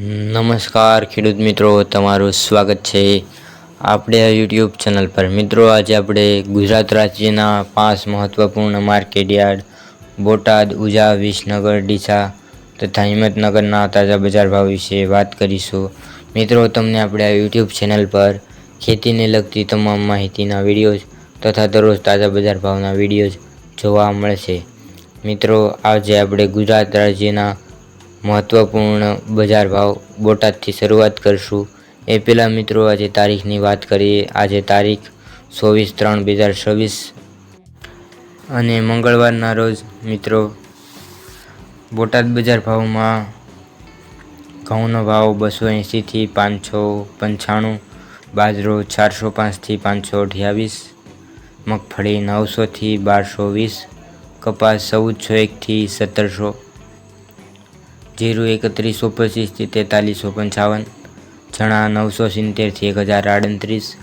નમસ્કાર ખેડૂત મિત્રો, તમારું સ્વાગત છે આપણે આ યુટ્યુબ ચેનલ પર। મિત્રો, આજે આપણે ગુજરાત રાજ્યના 5 મહત્વપૂર્ણ માર્કેટયાર્ડ બોટાદ, ઉજા, વિસનગર, ડીસા તથા હિંમતનગરના તાજા બજાર ભાવ વિશે વાત કરીશું। મિત્રો, તમને આપણે આ યુટ્યુબ ચેનલ પર ખેતીને લગતી તમામ માહિતીના વિડીયોઝ તથા દરરોજ તાજા બજાર ભાવના વિડીયોઝ જોવા મળશે। મિત્રો, આજે આપણે ગુજરાત રાજ્યના મહત્વપૂર્ણ બજાર ભાવ બોટાદથી શરૂઆત કરશું। એ પહેલાં મિત્રો, આજે તારીખની વાત કરીએ। આજે તારીખ 24/3/2026 અને મંગળવારના રોજ મિત્રો બોટાદ બજાર ભાવમાં ઘઉંનો ભાવ 280 થી 595, બાજરો 405 થી 528, મગફળી 900 થી 1220, કપાસ 1401 થી 1700, જીરું 3125 થી 4355, ચણા 970 થી 1038,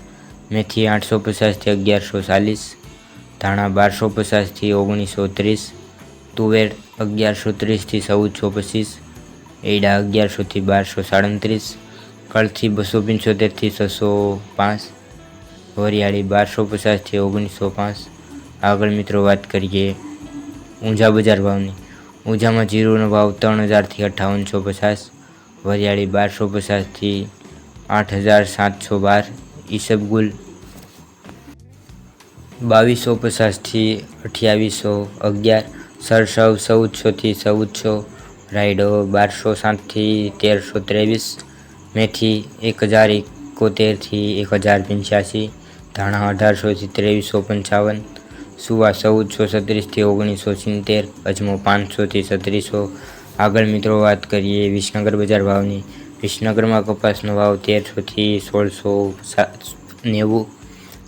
મેથી 850 થી 1140, ધાણા 1250 થી 1930, તુવેર 1130 થી 1425, એડા 1100 થી 1237, કળથી 275 થી 605, વરિયાળી 1250 થી 1905। આગળ મિત્રો વાત કરીએ ઊંઝા બજાર ભાવની। ઊંઝામાં જીરુનો ભાવ 3000 થી 5850, વરિયાળી 1250 થી 8712, ઈસબગુલ 2250 થી 2811, સરસવ 1400 થી 1400, રાયડો 1207 થી 1323, મેથી 1071 થી 1085, ધાણા 1800 થી 2355, સુવા 1436 થી 1970, અજમો 500 થી 3700। આગળ મિત્રો વાત કરીએ વિસનગર બજાર ભાવની। વિસનગરમાં કપાસનો ભાવ 1300 થી 1690,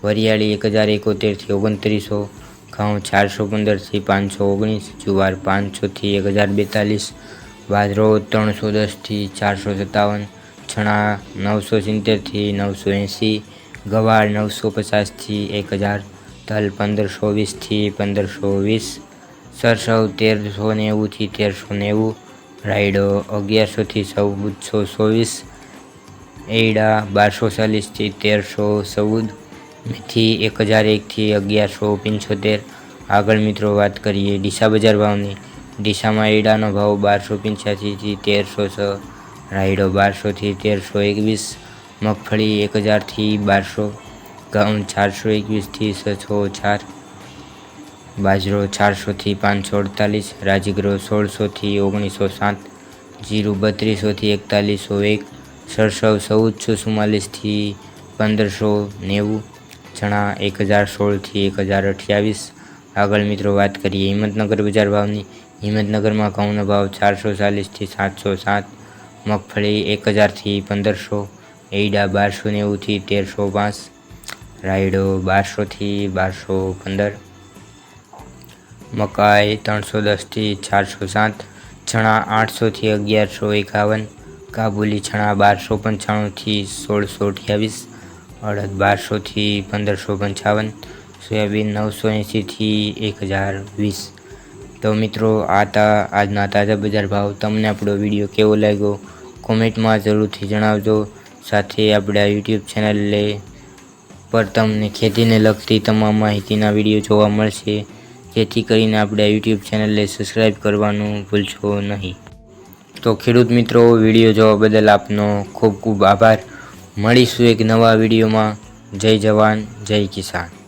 વરિયાળી 1071 થી 2900, ઘઉં 415 થી 519, જુવાર 500 થી 1042, બાજરો 310 થી 457, ચણા 970 થી 980, ગવાર 950 થી 1000, તલ 1520 થી 1520, સરસવ 1390 થી 1390, રાયડો 1100 થી 1424, એડા 1240 થી 1314, મેથી 1001 થી 1175। આગળ મિત્રો વાત કરીએ ડીસા બજાર ભાવની। ડીસામાં એડાનો ભાવ 1285 થી 1306, રાયડો 1200 થી 1321, મગફળી 1000 થી 1200, ઘઉં 421 થી 604, બાજરો 400 થી 548, રાજગરો 1600 થી 1907, જીરું 3200 થી 4101, સરસવ 1444 થી 1590, ચણા 1016 થી 1028। આગળ મિત્રો વાત કરીએ હિંમતનગર બજાર ભાવની। હિંમતનગરમાં ઘઉંનો ભાવ 440 થી 707, મગફળી 1000 થી 1500, એડા 1290 થી 1305, રાયડો 1200 થી 1215, મકાઈ 310 થી 407, ચણા 800 થી 1151, કાબુલી ચણા 1295 થી 1628, અડદ 1200 થી 1555, સોયાબીન 980 થી 1020। તો મિત્રો, આ આજના તાજા બજાર ભાવ। તમને આપણો વિડીયો કેવો લાગ્યો કોમેન્ટમાં જરૂરથી જણાવજો। સાથે આપણે આ યુટ્યુબ ચેનલ પર તમને ખેતીને લગતી તમામ માહિતીના વિડીયો જોવા મળશે, જેથી કરીને આપણે આ યુટ્યુબ ચેનલને સબસ્ક્રાઈબ કરવાનું ભૂલશો નહીં। તો ખેડૂત મિત્રો, વિડીયો જોવા બદલ આપનો ખૂબ ખૂબ આભાર। મળીશું એક નવા વિડીયોમાં। જય જવાન, જય કિસાન।